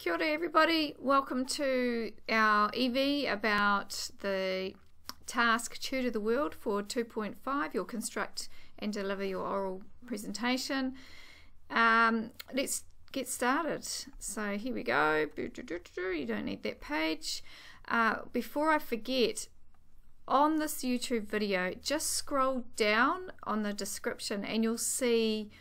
Kia ora everybody, welcome to our EV about the task Tutor the World for 2.5, your construct and deliver your oral presentation. Let's get started. So here we go, you don't need that page. Before I forget, on this YouTube video, just scroll down on the description and you'll see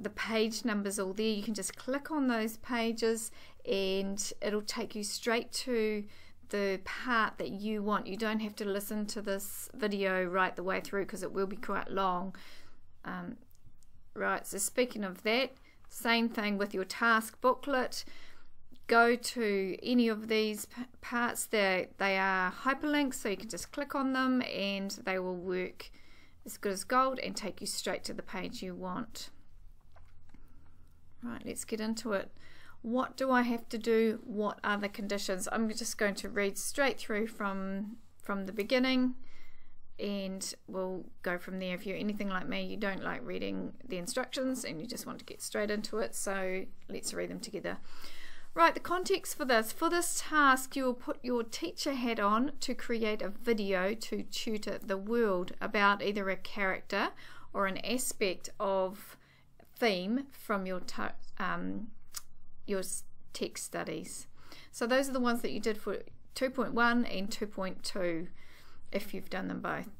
the page numbers all there. You can just click on those pages and it'll take you straight to the part that you want. You don't have to listen to this video right the way through because it will be quite long. Right, so speaking of that, same thing with your task booklet. Go to any of these parts. They are hyperlinks, so you can just click on them and they will work as good as gold and take you straight to the page you want. Right, let's get into it. What do I have to do? What are the conditions? I'm just going to read straight through from the beginning and we'll go from there. If you're anything like me, you don't like reading the instructions and you just want to get straight into it, so let's read them together. Right, the context for this task, you will put your teacher hat on to create a video to tutor the world about either a character or an aspect of theme from your text studies. So those are the ones that you did for 2.1 and 2.2 if you've done them both.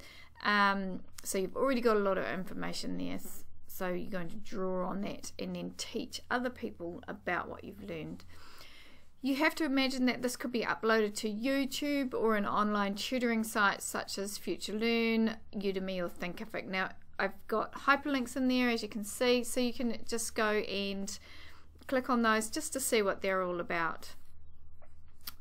So you've already got a lot of information there, so you're going to draw on that and then teach other people about what you've learned. You have to imagine that this could be uploaded to YouTube or an online tutoring site such as FutureLearn, Udemy or Thinkific. Now I've got hyperlinks in there, as you can see, so you can just go and click on those just to see what they're all about.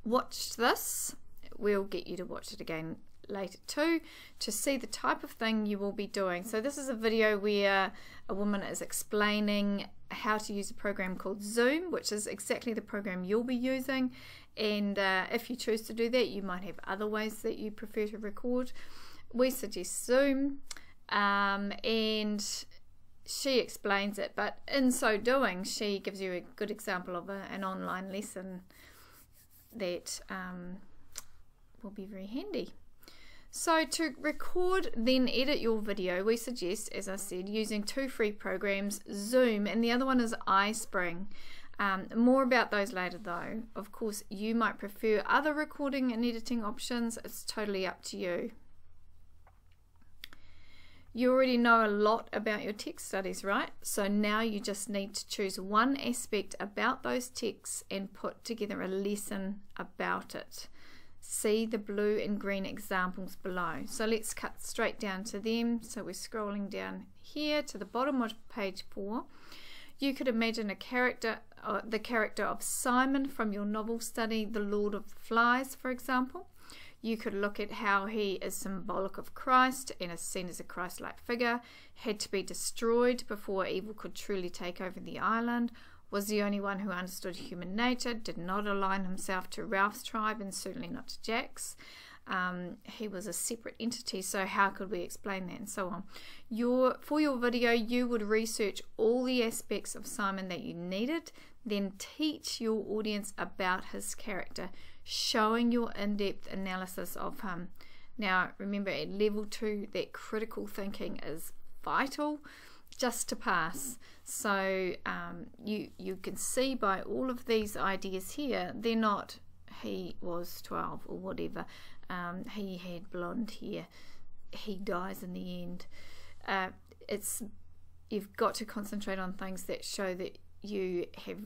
Watch this. We'll get you to watch it again later too to see the type of thing you will be doing. So this is a video where a woman is explaining how to use a program called Zoom, which is exactly the program you'll be using, and if you choose to do that, you might have other ways that you prefer to record. We suggest Zoom, and she explains it, but in so doing she gives you a good example of an online lesson that will be very handy. So to record then edit your video, we suggest, as I said, using two free programs, Zoom and the other one is ispring. More about those later though. Of course you might prefer other recording and editing options, it's totally up to you. You already know a lot about your text studies, right? So now you just need to choose one aspect about those texts and put together a lesson about it. See the blue and green examples below. So let's cut straight down to them. So we're scrolling down here to the bottom of page 4. You could imagine a character, the character of Simon from your novel study, The Lord of the Flies, for example. You could look at how he is symbolic of Christ and is seen as a Christ-like figure, had to be destroyed before evil could truly take over the island, was the only one who understood human nature, did not align himself to Ralph's tribe and certainly not to Jack's. He was a separate entity, so how could we explain that, and so on. For your video, you would research all the aspects of Simon that you needed, then teach your audience about his character, showing your in-depth analysis of him. Now remember, at level 2 that critical thinking is vital just to pass. So you can see by all of these ideas here, they're not he was 12 or whatever, he had blonde hair, he dies in the end. You've got to concentrate on things that show that you have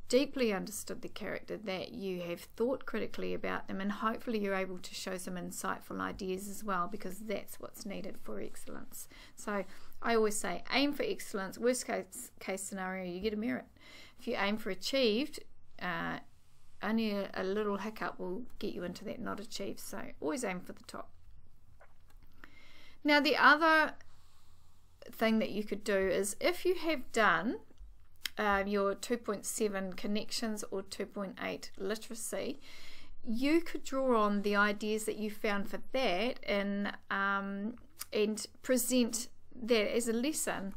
deeply understood the character, that you have thought critically about them, and hopefully you're able to show some insightful ideas as well, because that's what's needed for excellence. So I always say aim for excellence. Worst case scenario, you get a merit. If you aim for achieved, only a little hiccup will get you into that not achieved, so always aim for the top. Now the other thing that you could do is, if you have done your 2.7 connections or 2.8 literacy, you could draw on the ideas that you found for that and present that as a lesson.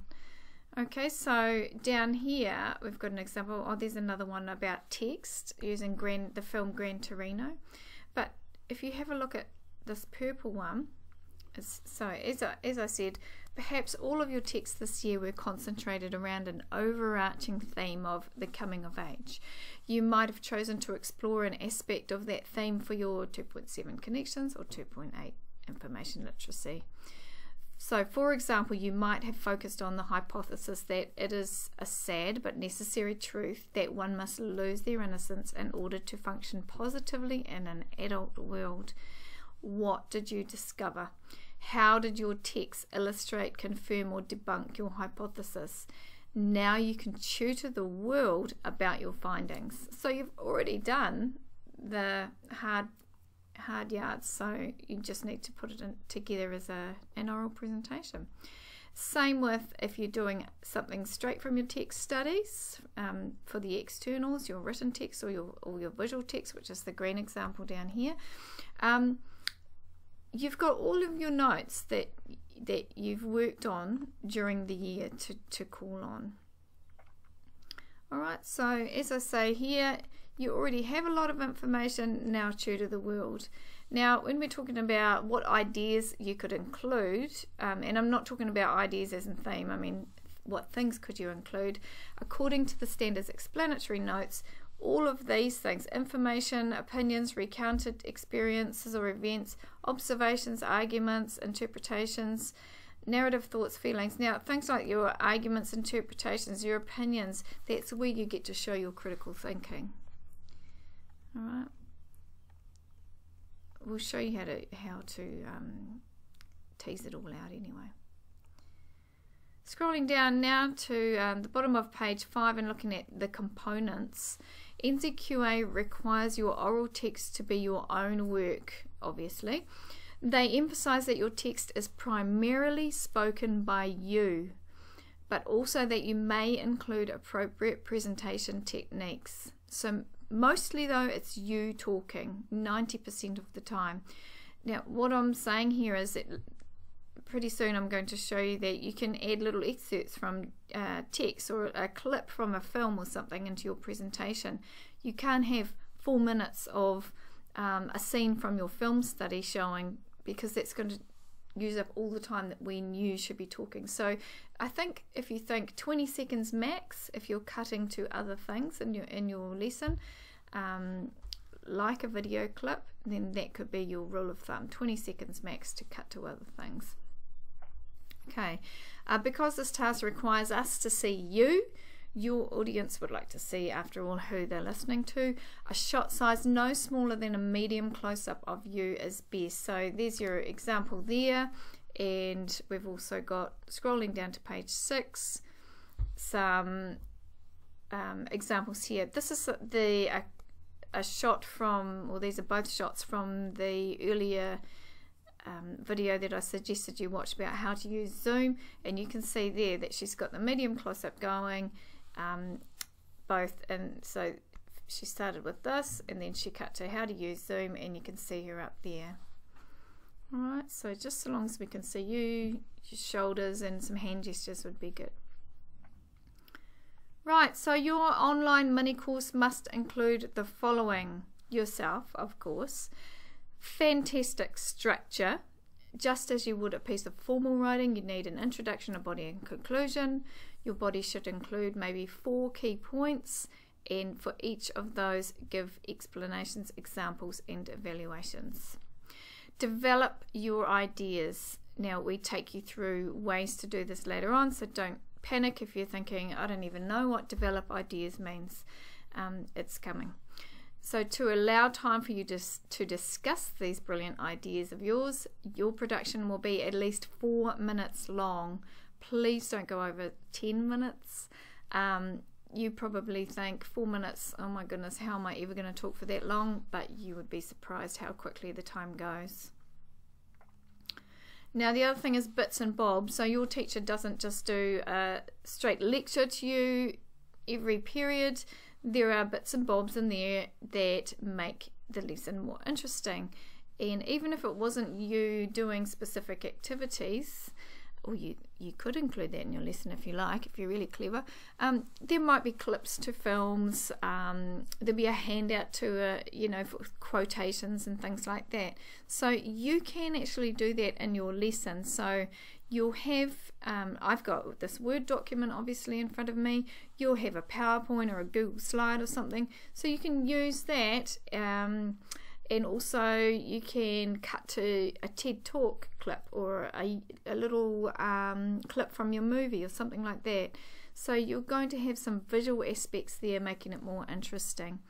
Okay, so down here we've got an example. Oh, there's another one about text using the film Gran Torino. But if you have a look at this purple one, so as I said, perhaps all of your texts this year were concentrated around an overarching theme of the coming of age. You might have chosen to explore an aspect of that theme for your 2.7 connections or 2.8 information literacy. So, for example, you might have focused on the hypothesis that it is a sad but necessary truth that one must lose their innocence in order to function positively in an adult world. What did you discover? How did your text illustrate, confirm, or debunk your hypothesis? Now you can tutor the world about your findings. So you've already done the hard yards, so you just need to put it together as an oral presentation. Same with if you're doing something straight from your text studies for the externals, your written text or your visual text, which is the green example down here. You've got all of your notes that you've worked on during the year to call on. Alright, so as I say here, you already have a lot of information. Now tutor the world. Now when we're talking about what ideas you could include, and I'm not talking about ideas as in theme, I mean what things could you include, according to the standards explanatory notes, all of these things: information, opinions, recounted experiences or events, observations, arguments, interpretations, narrative, thoughts, feelings. Now things like your arguments, interpretations, your opinions, that's where you get to show your critical thinking. Alright, we'll show you how to tease it all out anyway. Scrolling down now to the bottom of page 5 and looking at the components. NZQA requires your oral text to be your own work, obviously. They emphasize that your text is primarily spoken by you, but also that you may include appropriate presentation techniques. So mostly though, it's you talking 90% of the time. Now what I'm saying here is that pretty soon I'm going to show you that you can add little excerpts from text or a clip from a film or something into your presentation. You can't have 4 minutes of a scene from your film study showing, because that's going to use up all the time that when you should be talking. So I think if you think 20 seconds max, if you're cutting to other things in your lesson, like a video clip, then that could be your rule of thumb, 20 seconds max to cut to other things. Okay, because this task requires us to see you, your audience would like to see, after all, who they're listening to. A shot size no smaller than a medium close-up of you is best. So there's your example there, and we've also got, scrolling down to page 6, some examples here. This is a shot from, well, these are both shots from the earlier video that I suggested you watch about how to use Zoom, and you can see there that she's got the medium close-up going, both, and so she started with this and then she cut to how to use Zoom, and you can see her up there. Alright, so just so long as we can see you, your shoulders, and some hand gestures would be good. Right, so your online mini course must include the following: yourself, of course, fantastic structure. Just as you would a piece of formal writing, you need an introduction, a body, and conclusion. Your body should include maybe 4 key points, and for each of those give explanations, examples, and evaluations. Develop your ideas. Now we take you through ways to do this later on, so don't panic if you're thinking, I don't even know what develop ideas means. It's coming. So to allow time for you to discuss these brilliant ideas of yours, your production will be at least 4 minutes long. Please don't go over 10 minutes. You probably think 4 minutes, oh my goodness, how am I ever going to talk for that long? But you would be surprised how quickly the time goes. Now the other thing is bits and bobs. So your teacher doesn't just do a straight lecture to you every period. There are bits and bobs in there that make the lesson more interesting. And even if it wasn't you doing specific activities, or you could include that in your lesson if you like, if you're really clever. There might be clips to films, there'll be a handout to for quotations and things like that. So you can actually do that in your lesson. So you'll have, I've got this Word document obviously in front of me, you'll have a PowerPoint or a Google slide or something, so you can use that, and also you can cut to a TED Talk clip or a little clip from your movie or something like that. So you're going to have some visual aspects there, making it more interesting.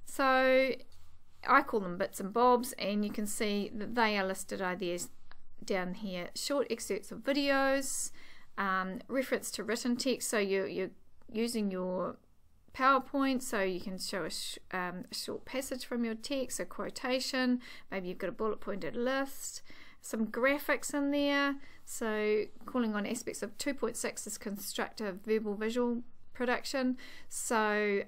So I call them bits and bobs, and you can see that they are listed ideas down here. Short excerpts of videos, reference to written text, so you're using your PowerPoint, so you can show a short passage from your text, a quotation, maybe you've got a bullet pointed list, some graphics in there, so calling on aspects of 2.6 is constructive verbal visual production, so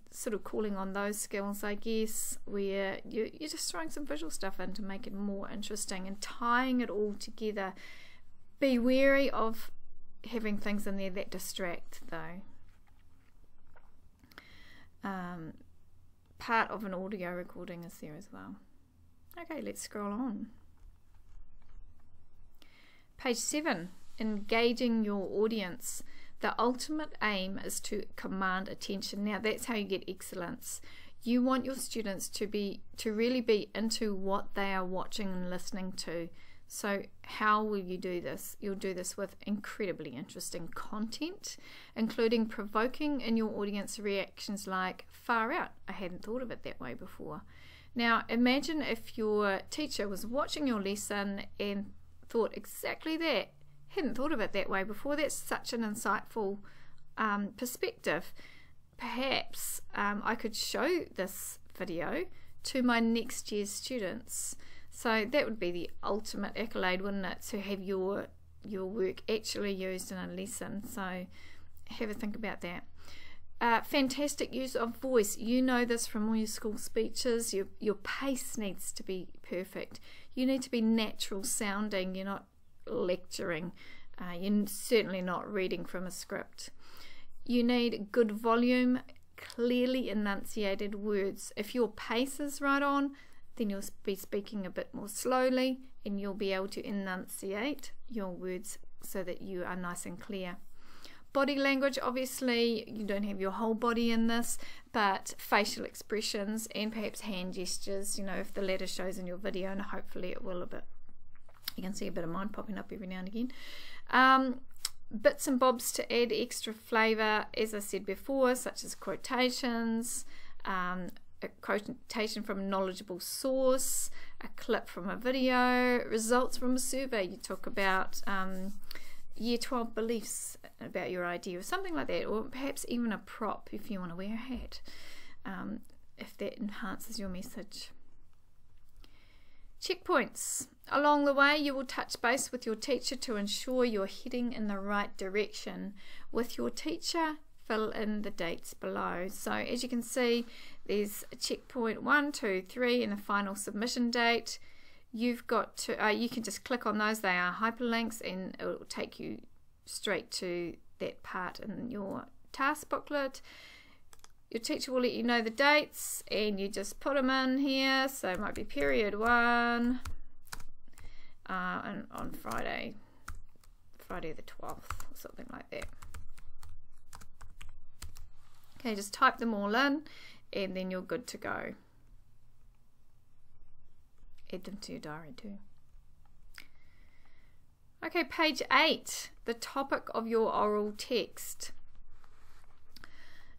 sort of calling on those skills, I guess, where you're just throwing some visual stuff in to make it more interesting and tying it all together. Be wary of having things in there that distract though. Part of an audio recording is there as well. Okay, let's scroll on. Page 7, engaging your audience. The ultimate aim is to command attention. Now that's how you get excellence. You want your students to really be into what they are watching and listening to. So how will you do this? You'll do this with incredibly interesting content, including provoking in your audience reactions like, far out, I hadn't thought of it that way before. Now imagine if your teacher was watching your lesson and thought exactly that, hadn't thought of it that way before. That's such an insightful perspective. Perhaps I could show this video to my next year's students. So that would be the ultimate accolade, wouldn't it, to have your work actually used in a lesson. So have a think about that. Fantastic use of voice. You know this from all your school speeches. Your pace needs to be perfect. You need to be natural sounding. You're not lecturing. You're certainly not reading from a script. You need good volume, clearly enunciated words. If your pace is right on, then you'll be speaking a bit more slowly and you'll be able to enunciate your words so that you are nice and clear. Body language, obviously you don't have your whole body in this, but facial expressions and perhaps hand gestures, if the latter shows in your video, and hopefully it will a bit. You can see a bit of mine popping up every now and again. Bits and bobs to add extra flavour, as I said before, such as quotations, a quotation from a knowledgeable source, a clip from a video, results from a survey. You talk about year 12 beliefs about your idea or something like that, or perhaps even a prop if you want to wear a hat, if that enhances your message. Checkpoints. Along the way you will touch base with your teacher to ensure you're heading in the right direction. With your teacher, fill in the dates below. So as you can see, there's a checkpoint 1, 2, 3 and the final submission date. You've got to you can just click on those. They are hyperlinks and it will take you straight to that part in your task booklet. Your teacher will let you know the dates and you just put them in here. So it might be period 1 and on Friday the 12th or something like that. Okay, just type them all in and then you're good to go. Add them to your diary too. Okay, page 8, the topic of your oral text.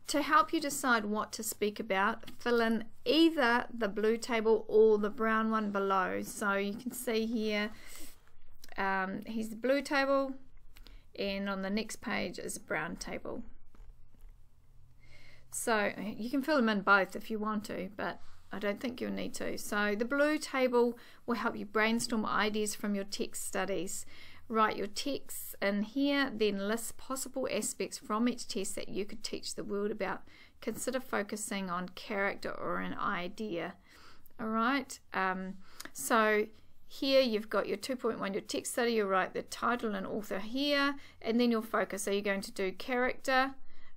To help you decide what to speak about, fill in either the blue table or the brown one below. So you can see here, here's the blue table and on the next page is a brown table. So you can fill them in both if you want to, but I don't think you'll need to. So the blue table will help you brainstorm ideas from your text studies. Write your texts in here, then list possible aspects from each test that you could teach the world about. Consider focusing on character or an idea. Alright, so here you've got your 2.1, your text study, you'll write the title and author here, and then your focus. Are you going to do character,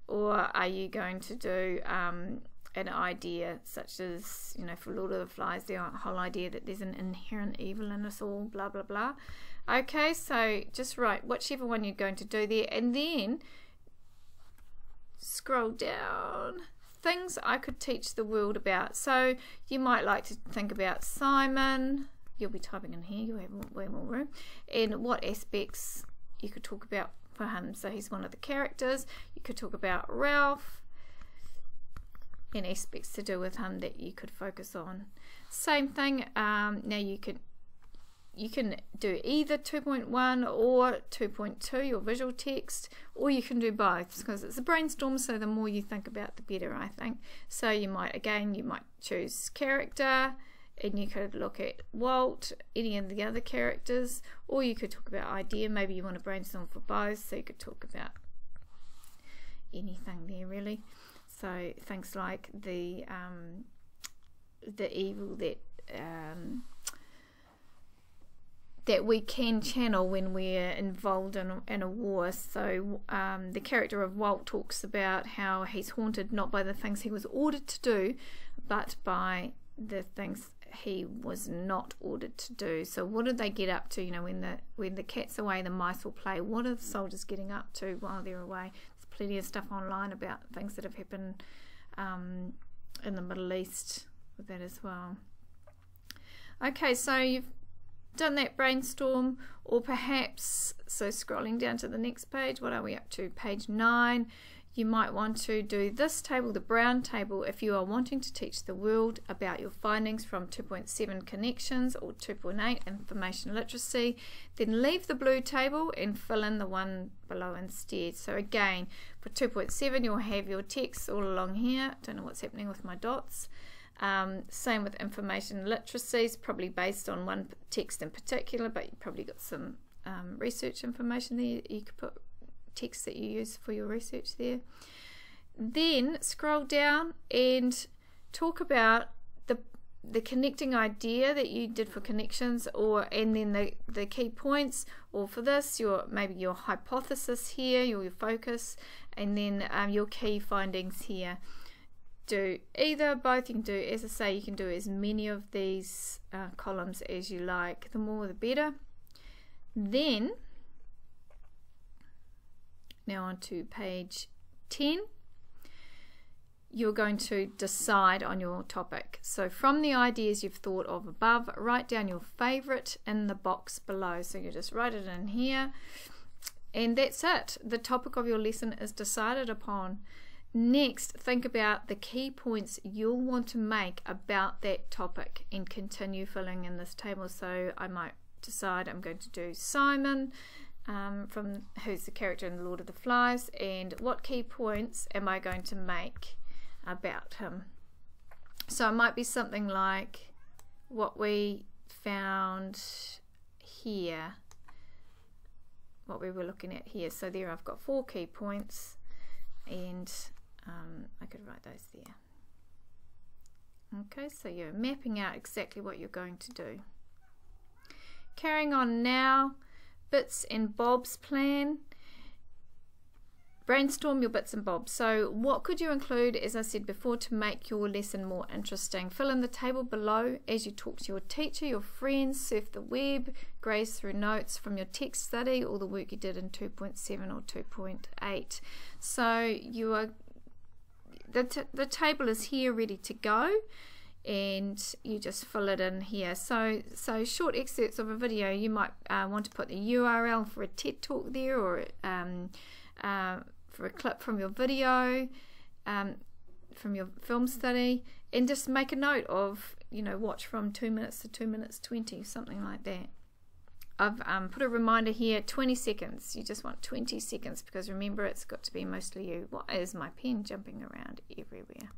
or are you going to do an idea, such as, you know, for Lord of the Flies, the whole idea that there's an inherent evil in us all, blah, blah, blah. Okay, so just write whichever one you're going to do there, and then scroll down. Things I could teach the world about. So you might like to think about Simon. You'll be typing in here, you'll have way more room. And what aspects you could talk about for him. So he's one of the characters. You could talk about Ralph and aspects to do with him that you could focus on. Same thing. Now you can do either 2.1 or 2.2, your visual text, or you can do both, because it's a brainstorm, so the more you think about the better, I think. So you might choose character, and you could look at Walt, any of the other characters, or you could talk about idea. Maybe you want to brainstorm for both, so you could talk about anything there really. So things like the evil that we can channel when we're involved in a war. So the character of Walt talks about how he's haunted not by the things he was ordered to do, but by the things he was not ordered to do. So what did they get up to? You know, when the cat's away, the mice will play. What are the soldiers getting up to while they're away? There's plenty of stuff online about things that have happened in the Middle East with that as well. Okay, so you've done that brainstorm, or perhaps, so scrolling down to the next page, what are we up to? Page 9. You might want to do this table, the brown table, if you are wanting to teach the world about your findings from 2.7 connections or 2.8 information literacy. Then leave the blue table and fill in the one below instead. So again, for 2.7 you'll have your text all along here. Don't know what's happening with my dots. Same with information literacies, probably based on one text in particular, but you've probably got some research information there. You could put text that you use for your research there. Then scroll down and talk about the connecting idea that you did for connections, and then the key points, or for this maybe your hypothesis here, your focus, and then your key findings here. Do either, both. You can do, as I say, you can do as many of these columns as you like. The more the better. Then now on to page 10. You're going to decide on your topic. So from the ideas you've thought of above, write down your favorite in the box below. So you just write it in here, and that's it. The topic of your lesson is decided upon. Next, think about the key points you'll want to make about that topic and continue filling in this table. So I might decide I'm going to do Simon, who's the character in The Lord of the Flies, and what key points am I going to make about him. So it might be something like what we found here, what we were looking at here. So there I've got 4 key points, and I could write those there. Okay, so you're mapping out exactly what you're going to do. Carrying on now, bits and bobs plan. Brainstorm your bits and bobs. So what could you include, as I said before, to make your lesson more interesting? Fill in the table below as you talk to your teacher, your friends, surf the web, graze through notes from your text study, or the work you did in 2.7 or 2.8. So the table is here ready to go, and you just fill it in here. So short excerpts of a video, you might want to put the URL for a TED talk there, or for a clip from your video, from your film study, and just make a note of, watch from 2 minutes to 2 minutes 20, something like that. I've put a reminder here, 20 seconds. You just want 20 seconds, because remember, it's got to be mostly you. What is my pen jumping around everywhere?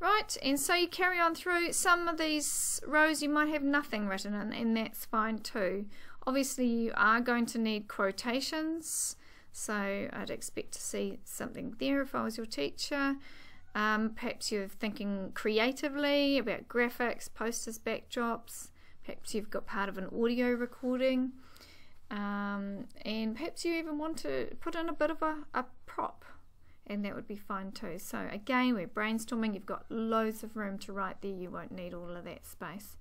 Right, and so you carry on through. Some of these rows you might have nothing written in, and that's fine too. Obviously you are going to need quotations, so I'd expect to see something there if I was your teacher. Perhaps you're thinking creatively about graphics, posters, backdrops. Perhaps you've got part of an audio recording, and perhaps you even want to put in a bit of a prop, and that would be fine too. So again, we're brainstorming. You've got loads of room to write there. You won't need all of that space.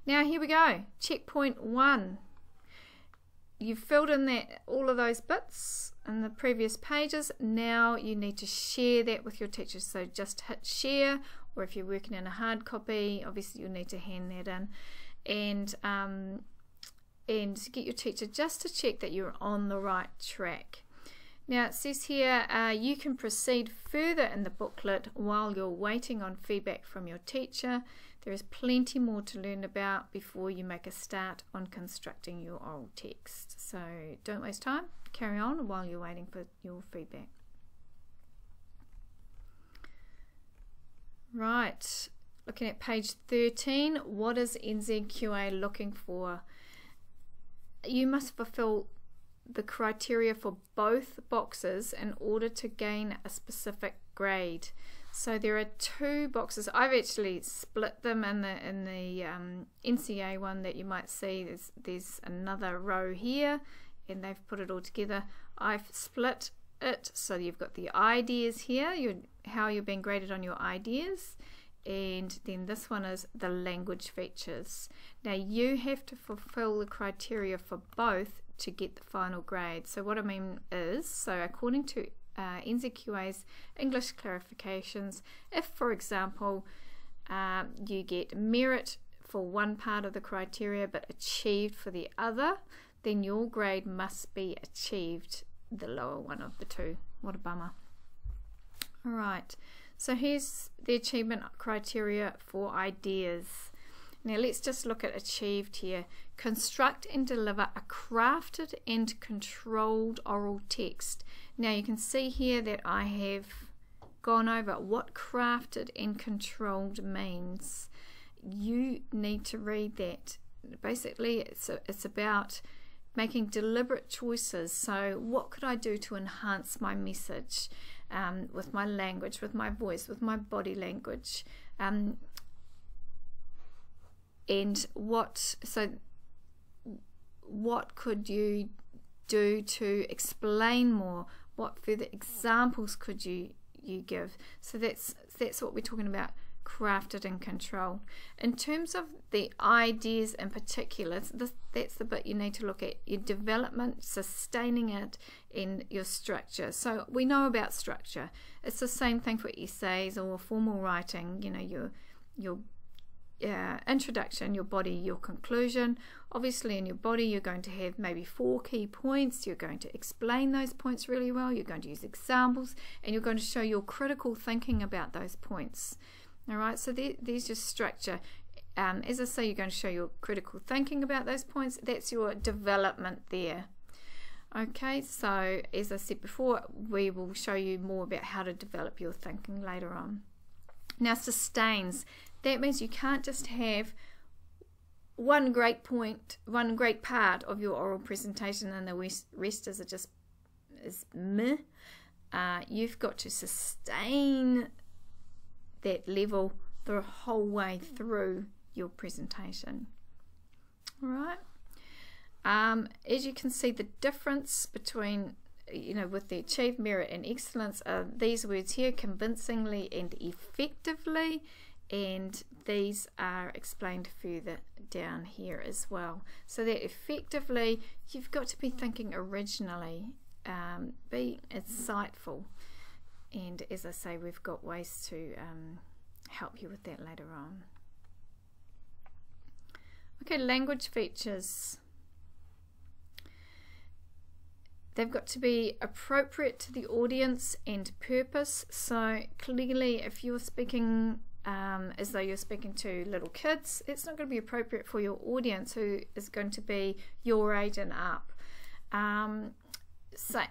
Now here we go. Checkpoint 1. You've filled in all of those bits in the previous pages. Now you need to share that with your teachers. So just hit share, or if you're working in a hard copy, obviously you'll need to hand that in, and get your teacher just to check that you're on the right track. Now it says here you can proceed further in the booklet while you're waiting on feedback from your teacher. There is plenty more to learn about before you make a start on constructing your oral text. So don't waste time, carry on while you're waiting for your feedback. Right, looking at page 13, what is NZQA looking for? You must fulfill the criteria for both boxes in order to gain a specific grade. So there are 2 boxes. I've actually split them in the NCA one that you might see. There's another row here, and they've put it all together. I've split it so you've got the ideas here, how you're being graded on your ideas, and then this one is the language features. Now you have to fulfill the criteria for both to get the final grade. So what I mean is, so according to NZQA's English clarifications, if for example you get merit for one part of the criteria but achieved for the other, then your grade must be achieved, the lower one of the 2. What a bummer. Alright, so here's the achievement criteria for ideas. Now let's just look at achieved here. Construct and deliver a crafted and controlled oral text. Now you can see here that I have gone over what crafted and controlled means. You need to read that. Basically it's about making deliberate choices. So what could I do to enhance my message with my language, with my voice, with my body language? And what could you do to explain more? What further examples could you give? So that's what we're talking about, crafted and controlled. In terms of the ideas in particular, that's the bit you need to look at, your development, sustaining it, and your structure. So we know about structure. It's the same thing for essays or formal writing. You know, your introduction, your body, your conclusion. Obviously in your body you're going to have maybe 4 key points. You're going to explain those points really well. You're going to use examples, and you're going to show your critical thinking about those points. Alright, so there's your structure. As I say, you're going to show your critical thinking about those points. That's your development there. Okay, so as I said before, we will show you more about how to develop your thinking later on. Now sustains. That means you can't just have one great point, one great part of your oral presentation and the rest is meh. You've got to sustain that level the whole way through your presentation. Alright. As you can see, the difference between, with the achieved, merit and excellence are these words here, convincingly and effectively, and these are explained further down here as well. So that effectively, you've got to be thinking originally, be insightful, and as I say, we've got ways to help you with that later on. Okay, language features. They've got to be appropriate to the audience and purpose. So clearly, if you're speaking as though you're speaking to little kids, it's not going to be appropriate for your audience, who is going to be your age and up.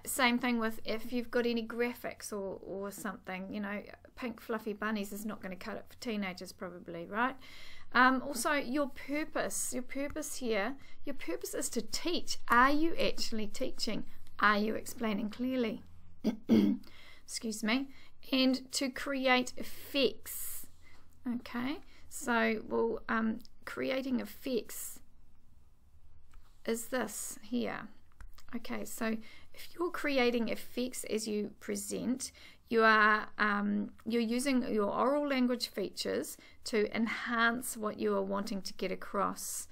Same thing with if you've got any graphics or something, pink fluffy bunnies is not going to cut it for teenagers probably, right? Also your purpose here, your purpose is to teach. Are you actually teaching? Are you explaining clearly? Excuse me. And to create effects. Okay, So, well, creating effects is this here. Okay, so if you're creating effects as you present, you are you're using your oral language features to enhance what you are wanting to get across,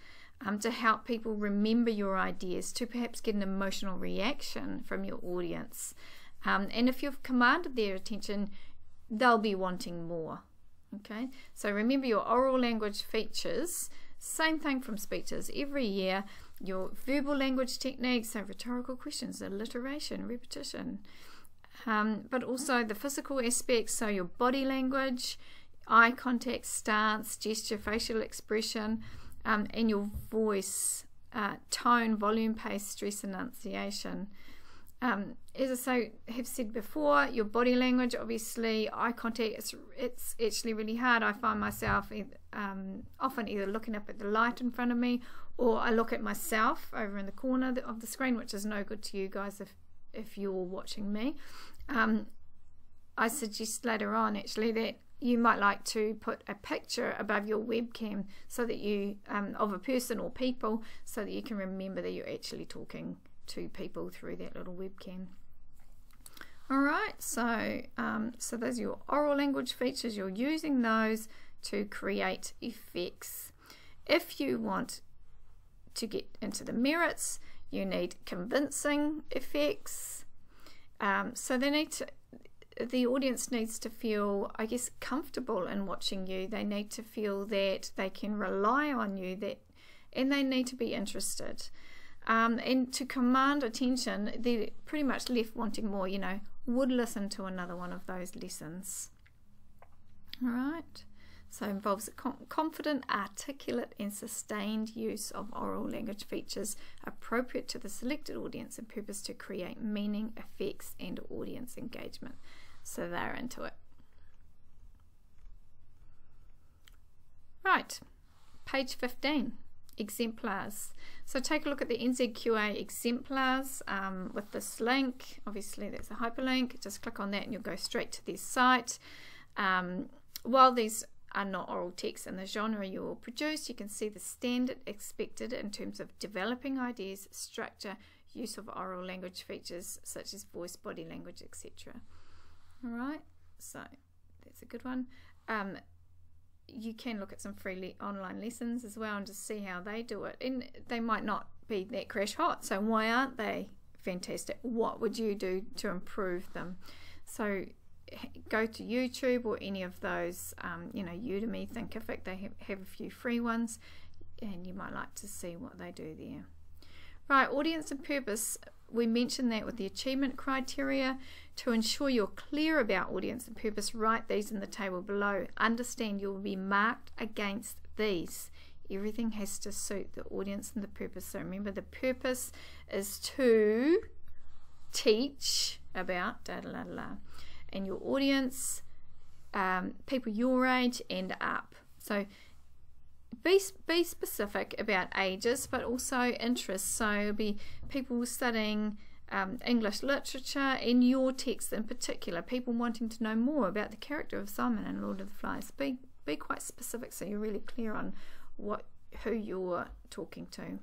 to help people remember your ideas, to perhaps get an emotional reaction from your audience. And if you've commanded their attention, they'll be wanting more. Okay, so remember your oral language features. Same thing from speeches. Every year, your verbal language techniques, so rhetorical questions, alliteration, repetition, but also the physical aspects, so your body language, eye contact, stance, gesture, facial expression, and your voice, tone, volume, pace, stress, enunciation. As I have said before, your body language, obviously, eye contact, it's actually really hard. I find myself often either looking up at the light in front of me, or I look at myself over in the corner of the screen, which is no good to you guys if you're watching me. I suggest later on actually that you might like to put a picture above your webcam so that you of a person or people, so that you can remember that you're actually talking to people through that little webcam. Alright, so so those are your oral language features. You're using those to create effects. If you want to get into the merits, you need convincing effects. So the audience needs to feel, I guess, comfortable in watching you. They need to feel that they can rely on you, and they need to be interested. And to command attention, they're pretty much left wanting more, you know, would listen to another one of those lessons. All right, so it involves a confident, articulate and sustained use of oral language features appropriate to the selected audience and purpose to create meaning, effects and audience engagement. So they're into it. Right, page 15. Exemplars. So take a look at the NZQA exemplars with this link. Obviously that's a hyperlink. Just click on that and you'll go straight to their site. While these are not oral text in the genre you will produce, you can see the standard expected in terms of developing ideas, structure, use of oral language features such as voice, body language, etc. Alright, so that's a good one. You can look at some free online lessons as well and just see how they do it, and they might not be that crash hot, so why aren't they fantastic? What would you do to improve them? So go to YouTube or any of those, you know, Udemy, Thinkific, they have a few free ones, and you might like to see what they do there. Right, audience and purpose, we mentioned that with the achievement criteria. To ensure you're clear about audience and purpose, write these in the table below. Understand you will be marked against these. Everything has to suit the audience and the purpose. So remember, the purpose is to teach about da da da da, and your audience, people your age and up. So be specific about ages, but also interests. So it'll be people studying English literature, in your text in particular, people wanting to know more about the character of Simon and Lord of the Flies. Be quite specific so you're really clear on who you're talking to.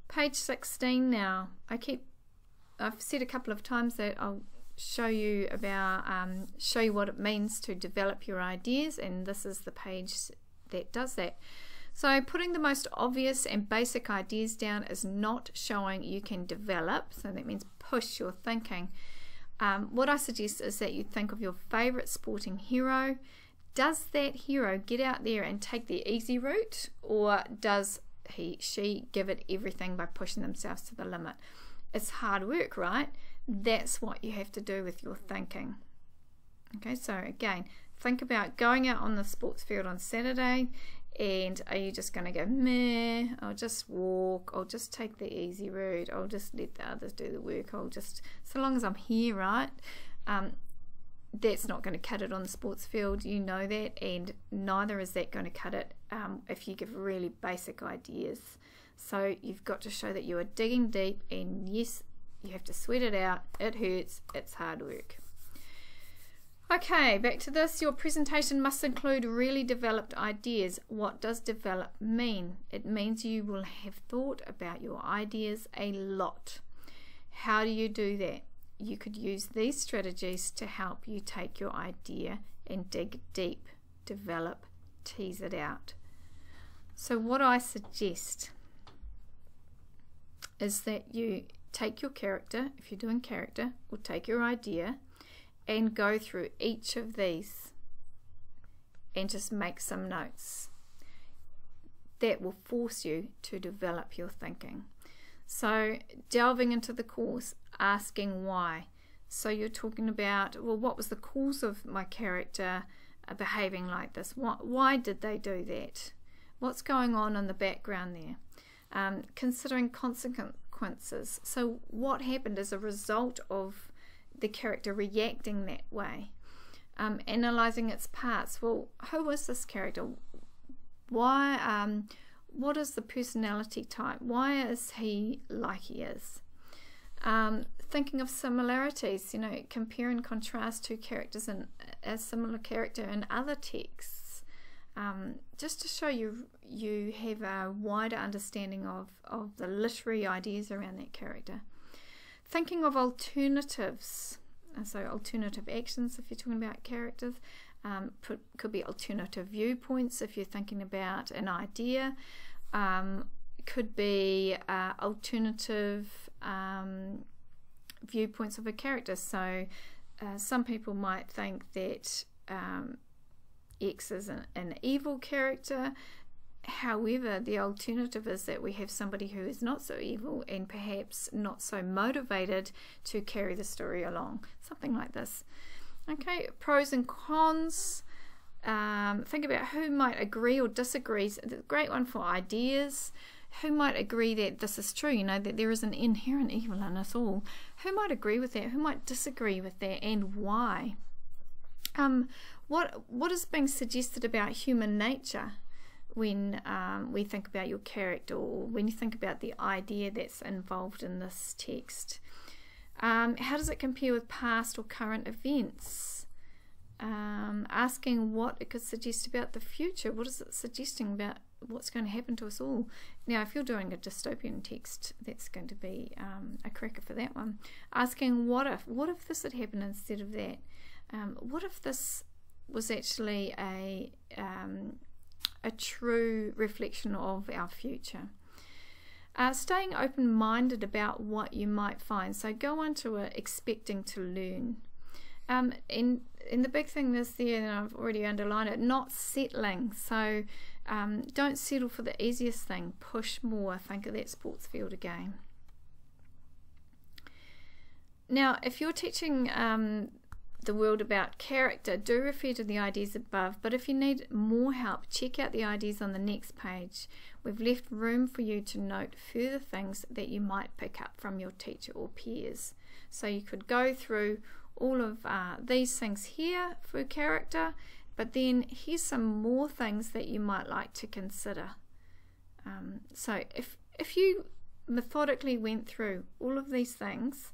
Page 16 now. I've said a couple of times that I'll show you what it means to develop your ideas, and this is the page that does that. So putting the most obvious and basic ideas down is not showing you can develop, so that means push your thinking. What I suggest is that you think of your favourite sporting hero. Does that hero get out there and take the easy route, or does she give it everything by pushing themselves to the limit? It's hard work, right? That's what you have to do with your thinking. Okay, so again, think about going out on the sports field on Saturday, and are you just going to go, meh, I'll just walk, I'll just take the easy route, I'll just let the others do the work, I'll just, so long as I'm here, right? That's not going to cut it on the sports field, you know that, and neither is that going to cut it if you give really basic ideas. So you've got to show that you are digging deep, and yes, you have to sweat it out, it hurts, it's hard work. Okay, back to this. Your presentation must include really developed ideas. What does develop mean? It means you will have thought about your ideas a lot. How do you do that? You could use these strategies to help you take your idea and dig deep, develop, tease it out. So what I suggest is that you take your character, if you're doing character, or take your idea and go through each of these and just make some notes. That will force you to develop your thinking. So delving into the cause, asking why. So you're talking about, well, what was the cause of my character behaving like this? Why did they do that? What's going on in the background there? Considering consequences. So what happened as a result of the character reacting that way? Analyzing its parts. Well, who is this character? Why? What is the personality type? Why is he like he is? Thinking of similarities, you know, compare and contrast two characters in a similar character in other texts, just to show you have a wider understanding of the literary ideas around that character. Thinking of alternatives, so alternative actions if you're talking about characters, could be alternative viewpoints if you're thinking about an idea, could be alternative viewpoints of a character. So some people might think that X is an evil character. However, the alternative is that we have somebody who is not so evil and perhaps not so motivated to carry the story along. Something like this. Okay, pros and cons. Think about who might agree or disagree. It's a great one for ideas. Who might agree that this is true, you know, that there is an inherent evil in us all? Who might agree with that? Who might disagree with that, and why? What is being suggested about human nature when we think about your character, or when you think about the idea that's involved in this text? How does it compare with past or current events? Asking what it could suggest about the future. What is it suggesting about what's going to happen to us all? Now, if you're doing a dystopian text, that's going to be a cracker for that one. Asking what if this had happened instead of that? What if this was actually a true reflection of our future? Staying open-minded about what you might find. So go into it expecting to learn. And the big thing is there, and I've already underlined it, not settling. So don't settle for the easiest thing. Push more. Think of that sports field again. Now, if you're teaching the world about character, do refer to the ideas above, but if you need more help, check out the ideas on the next page. We've left room for you to note further things that you might pick up from your teacher or peers. So you could go through all of these things here for character, but then here's some more things that you might like to consider. So if you methodically went through all of these things,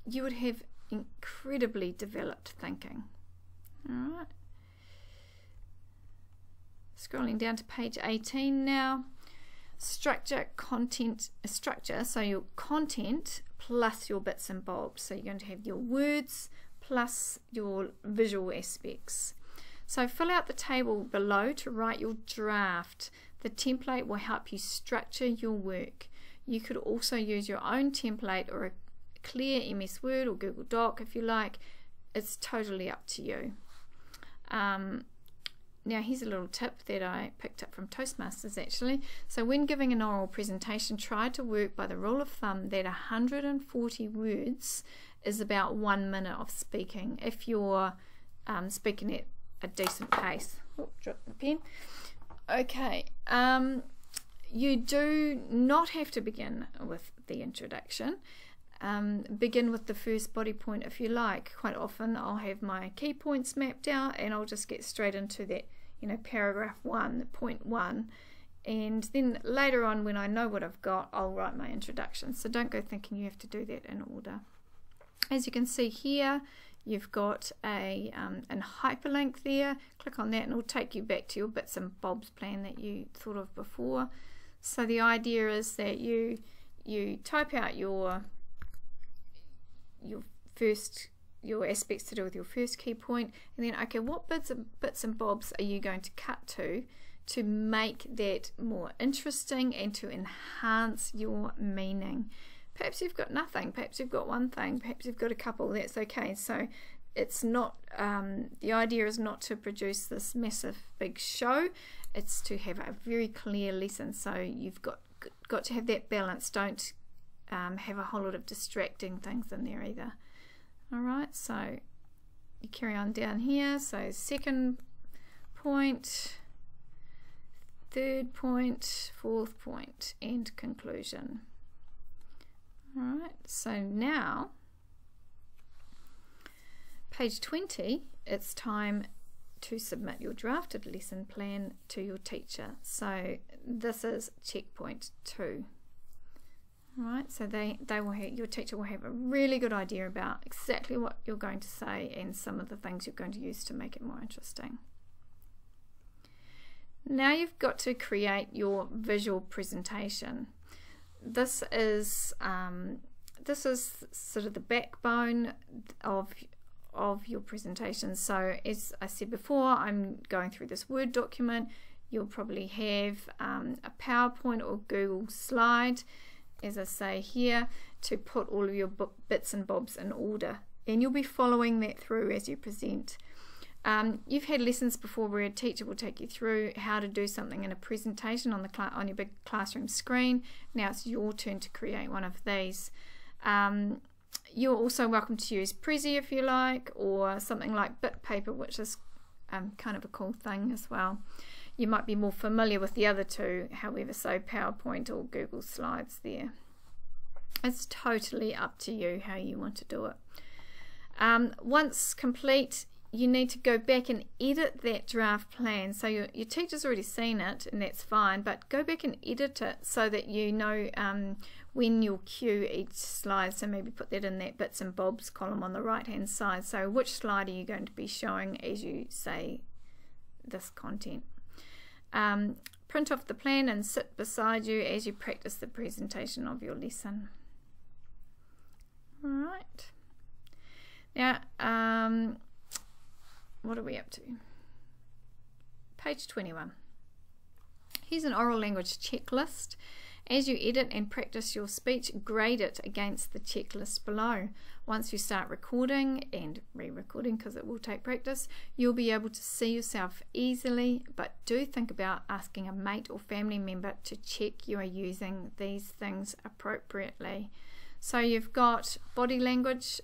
you would have incredibly developed thinking. All right. Scrolling down to page 18 now. Structure, content, structure, so your content plus your bits and bobs. So you're going to have your words plus your visual aspects. So fill out the table below to write your draft. The template will help you structure your work. You could also use your own template or a clear MS Word or Google Doc if you like. It's totally up to you. Now here's a little tip that I picked up from Toastmasters actually. So when giving an oral presentation, try to work by the rule of thumb that 140 words is about 1 minute of speaking if you're speaking at a decent pace. Oh, dropped the pen. Okay, you do not have to begin with the introduction. Begin with the first body point if you like. Quite often I'll have my key points mapped out and I'll just get straight into that, you know, paragraph 1, point 1, and then later on when I know what I've got, I'll write my introduction. So don't go thinking you have to do that in order. As you can see here, You've got an hyperlink there. Click on that and it'll take you back to your bits and bobs plan that you thought of before. So the idea is that you type out your aspects to do with your first key point, and then okay, what bits and bobs are you going to cut to make that more interesting and to enhance your meaning. Perhaps you've got nothing, perhaps you've got one thing, perhaps you've got a couple, that's okay. So it's not, the idea is not to produce this massive big show, it's to have a very clear lesson. So you've got to have that balance. Don't have a whole lot of distracting things in there either. Alright, so you carry on down here. So second point, third point, fourth point, and conclusion. Alright, so now page 20, it's time to submit your drafted lesson plan to your teacher. So this is checkpoint 2. Alright, so your teacher will have a really good idea about exactly what you're going to say and some of the things you're going to use to make it more interesting. Now you've got to create your visual presentation. This is sort of the backbone of your presentation. So as I said before, I'm going through this Word document. You'll probably have a PowerPoint or Google slide, as I say here, to put all of your bits and bobs in order, and you'll be following that through as you present. You've had lessons before where a teacher will take you through how to do something in a presentation on your big classroom screen. Now it's your turn to create one of these. You're also welcome to use Prezi if you like, or something like bit paper, which is kind of a cool thing as well. You might be more familiar with the other two, however, so PowerPoint or Google Slides there. It's totally up to you how you want to do it. Once complete, you need to go back and edit that draft plan. So your teacher's already seen it, and that's fine, but go back and edit it so that you know when you'll cue each slide. So maybe put that in that bits and bobs column on the right hand side. So which slide are you going to be showing as you say this content. Print off the plan and sit beside you as you practice the presentation of your lesson. Alright. Now, what are we up to? Page 21. Here's an oral language checklist. As you edit and practice your speech, grade it against the checklist below. Once you start recording and re-recording, because it will take practice, you'll be able to see yourself easily, but do think about asking a mate or family member to check you are using these things appropriately. So you've got body language,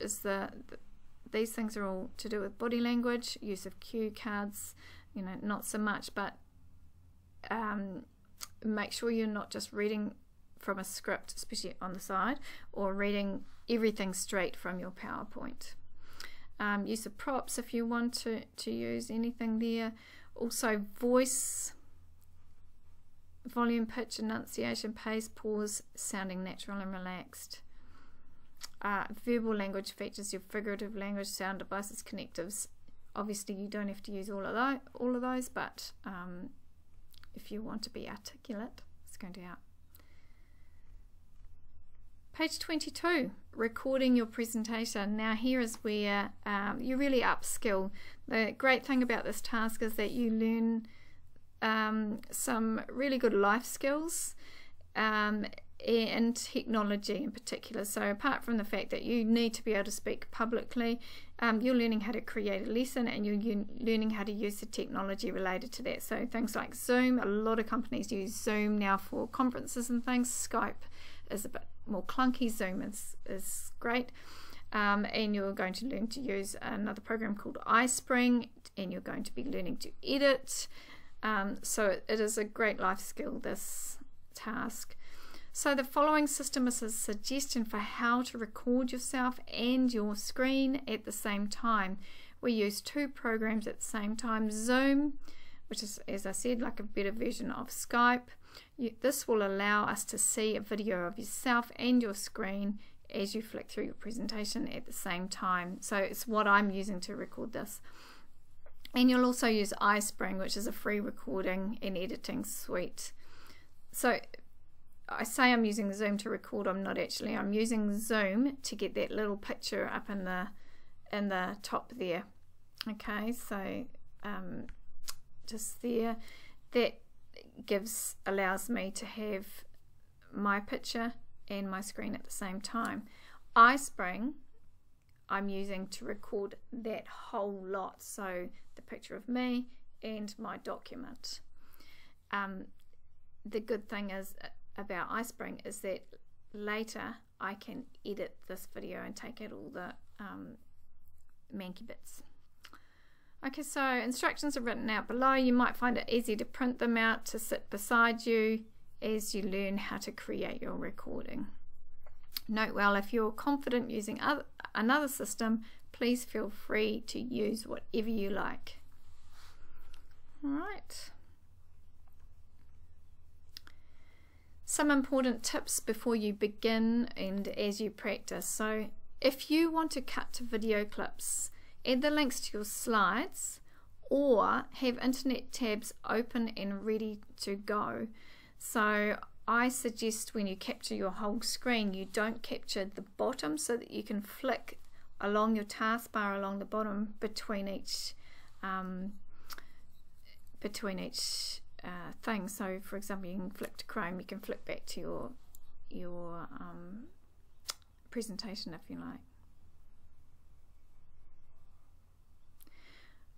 these things are all to do with body language, use of cue cards, not so much, but make sure you're not just reading from a script, especially on the side, or reading everything straight from your PowerPoint. Use of props if you want to use anything there. Also voice, volume, pitch, enunciation, pace, pause, sounding natural and relaxed. Verbal language features your figurative language, sound devices, connectives. Obviously you don't have to use all of those, but if you want to be articulate, it's going to help. Page 22, recording your presentation. Now here is where you really upskill. The great thing about this task is that you learn some really good life skills and technology in particular. So apart from the fact that you need to be able to speak publicly, you're learning how to create a lesson, and you're learning how to use the technology related to that. So things like Zoom, a lot of companies use Zoom now for conferences and things. Skype is a bit more clunky, Zoom is great. And you're going to learn to use another program called ispring, and you're going to be learning to edit. So it is a great life skill, this task. So the following system is a suggestion for how to record yourself and your screen at the same time. We use two programs at the same time. Zoom, which is, as I said, like a better version of Skype. This will allow us to see a video of yourself and your screen as you flick through your presentation at the same time. So it's what I'm using to record this. And you'll also use ispring, which is a free recording and editing suite. So I say I'm using Zoom to record, I'm not actually. I'm using Zoom to get that little picture up in the top there. Okay, so just there, that allows me to have my picture and my screen at the same time. ispring I'm using to record that whole lot, so the picture of me and my document. The good thing is about ispring is that later I can edit this video and take out all the manky bits. Okay, so instructions are written out below. You might find it easy to print them out to sit beside you as you learn how to create your recording. Note well, if you're confident using another system, please feel free to use whatever you like. All right. Some important tips before you begin and as you practice. So if you want to cut to video clips, add the links to your slides or have internet tabs open and ready to go. So I suggest when you capture your whole screen, you don't capture the bottom, so that you can flick along your taskbar along the bottom between each thing. So for example, you can flick to Chrome, you can flick back to your presentation if you like.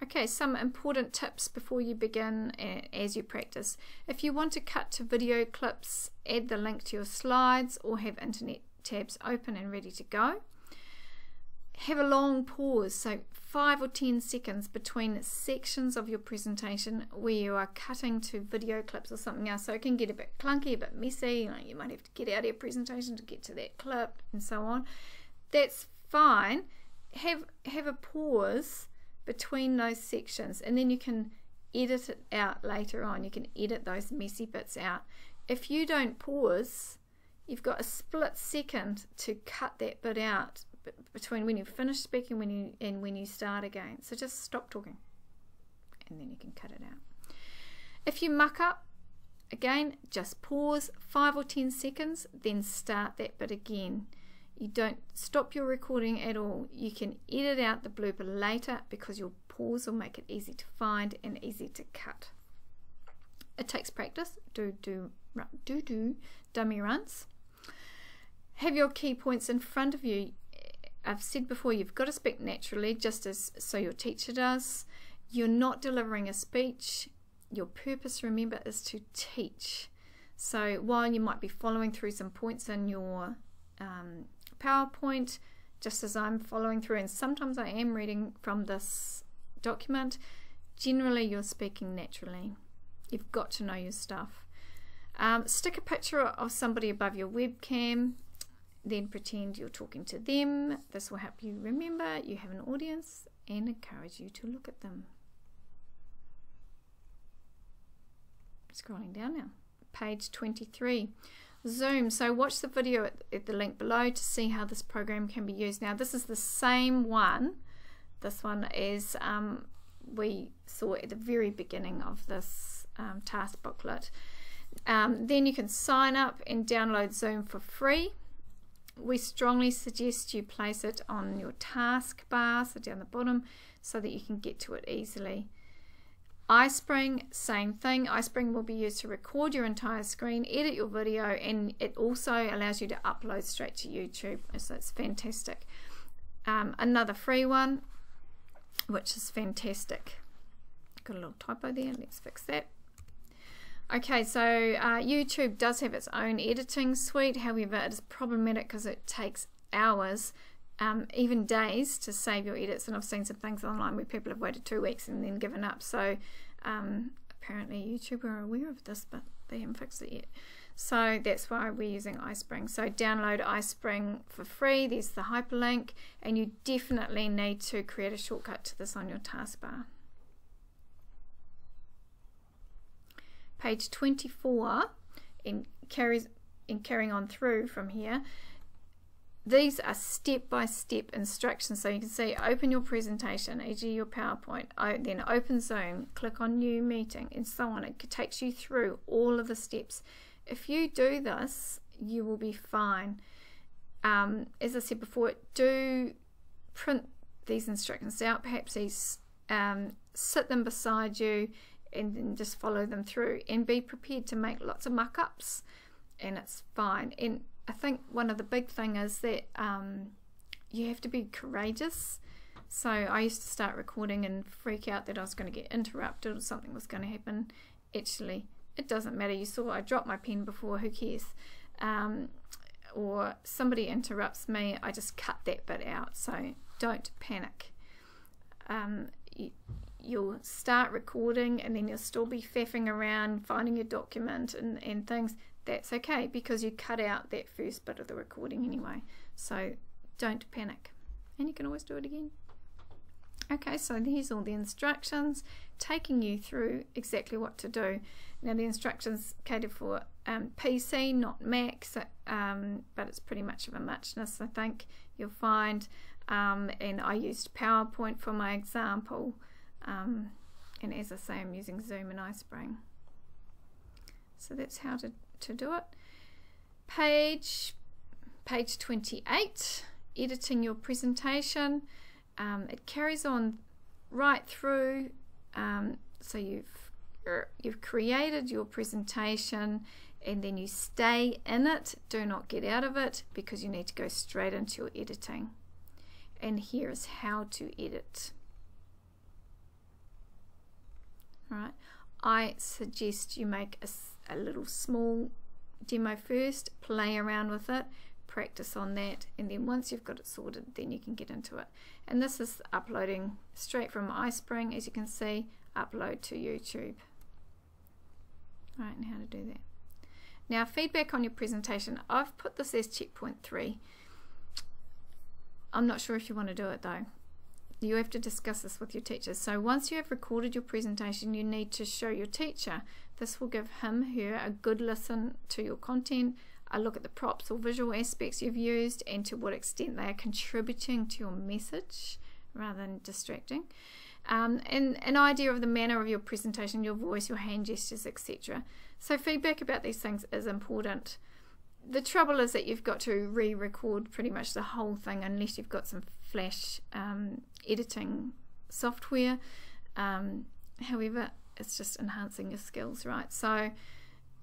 Okay, some important tips before you begin as you practice. If you want to cut to video clips, add the link to your slides or have internet tabs open and ready to go. Have a long pause, so 5 or 10 seconds between sections of your presentation where you are cutting to video clips or something else. So it can get a bit clunky, a bit messy, you might have to get out of your presentation to get to that clip and so on. That's fine. Have a pause between those sections, and then you can edit it out later on. You can edit those messy bits out. If you don't pause, you've got a split second to cut that bit out between when you finish speaking and when you start again. So just stop talking and then you can cut it out. If you muck up, again, just pause 5 or 10 seconds, then start that bit again. You don't stop your recording at all. You can edit out the blooper later because your pause will make it easy to find and easy to cut. It takes practice. Do dummy runs. Have your key points in front of you. I've said before, you've got to speak naturally, just as so your teacher does. You're not delivering a speech. Your purpose, remember, is to teach. So while you might be following through some points in your PowerPoint, just as I'm following through, and sometimes I am reading from this document, generally you're speaking naturally. You've got to know your stuff. Stick a picture of somebody above your webcam, then pretend you're talking to them. This will help you remember you have an audience and encourage you to look at them. Scrolling down now, page 23. Zoom. So watch the video at the link below to see how this program can be used. Now this is the same one, this one is we saw at the very beginning of this task booklet. Then you can sign up and download Zoom for free. We strongly suggest you place it on your taskbar, so down the bottom, so that you can get to it easily. ispring, same thing. ispring will be used to record your entire screen, edit your video, and it also allows you to upload straight to YouTube, so it's fantastic. Another free one, which is fantastic. Got a little typo there, let's fix that. Okay, so YouTube does have its own editing suite, however it is problematic because it takes hours, even days, to save your edits, and I've seen some things online where people have waited 2 weeks and then given up. So apparently YouTube are aware of this, but they haven't fixed it yet. So that's why we're using ispring. So download ispring for free, there's the hyperlink, and you definitely need to create a shortcut to this on your taskbar. Page 24, and carrying on through from here, these are step-by-step instructions. So you can see, open your presentation, e.g. your PowerPoint, then open Zoom, click on new meeting, and so on. It takes you through all of the steps. If you do this, you will be fine. As I said before, do print these instructions out, perhaps these, sit them beside you and then just follow them through, and be prepared to make lots of muck-ups, and it's fine. And I think one of the big thing is that you have to be courageous. So I used to start recording and freak out that I was going to get interrupted or something was going to happen. Actually, it doesn't matter. You saw I dropped my pen before, who cares? Or somebody interrupts me, I just cut that bit out. So don't panic. You'll start recording and then you'll still be faffing around finding your document and things. That's okay, because you cut out that first bit of the recording anyway. So don't panic, and you can always do it again. Okay, so here's all the instructions taking you through exactly what to do. Now the instructions cater for PC, not Mac, so, but it's pretty much of a muchness, I think you'll find. And I used PowerPoint for my example, and as I say, I'm using Zoom and ispring. So that's how to do it. Page 28, editing your presentation. It carries on right through. So you've created your presentation, and then you stay in it. Do not get out of it, because you need to go straight into your editing. And here is how to edit. All right. I suggest you make a little small demo first, play around with it, practice on that, and then once you've got it sorted, then you can get into it. And this is uploading straight from ispring, as you can see, upload to YouTube. All right, and how to do that. Now, feedback on your presentation. I've put this as checkpoint 3. I'm not sure if you want to do it though. You have to discuss this with your teachers. So once you have recorded your presentation, you need to show your teacher. This will give him, her, a good listen to your content, a look at the props or visual aspects you've used, and to what extent they are contributing to your message rather than distracting. And an idea of the manner of your presentation, your voice, your hand gestures, etc. So feedback about these things is important. The trouble is that you've got to re-record pretty much the whole thing unless you've got some flash editing software. However, it's just enhancing your skills, right? So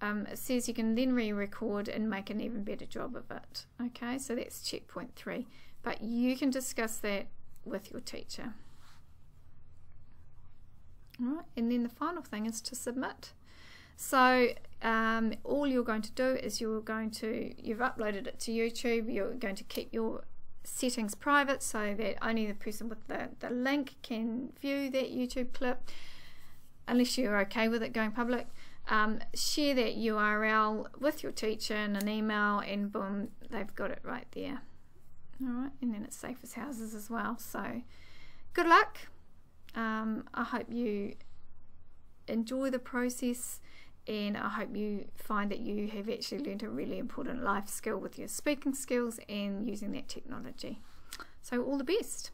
it says you can then re-record and make an even better job of it. Okay, so that's checkpoint 3. But you can discuss that with your teacher. All right, and then the final thing is to submit. So all you're going to do is you've uploaded it to YouTube. You're going to keep your settings private so that only the person with the link can view that YouTube clip, unless you're okay with it going public. Share that URL with your teacher in an email, and boom, they've got it right there. All right, and then it's safe as houses as well. So good luck. I hope you enjoy the process, and I hope you find that you have actually learned a really important life skill with your speaking skills and using that technology. So all the best.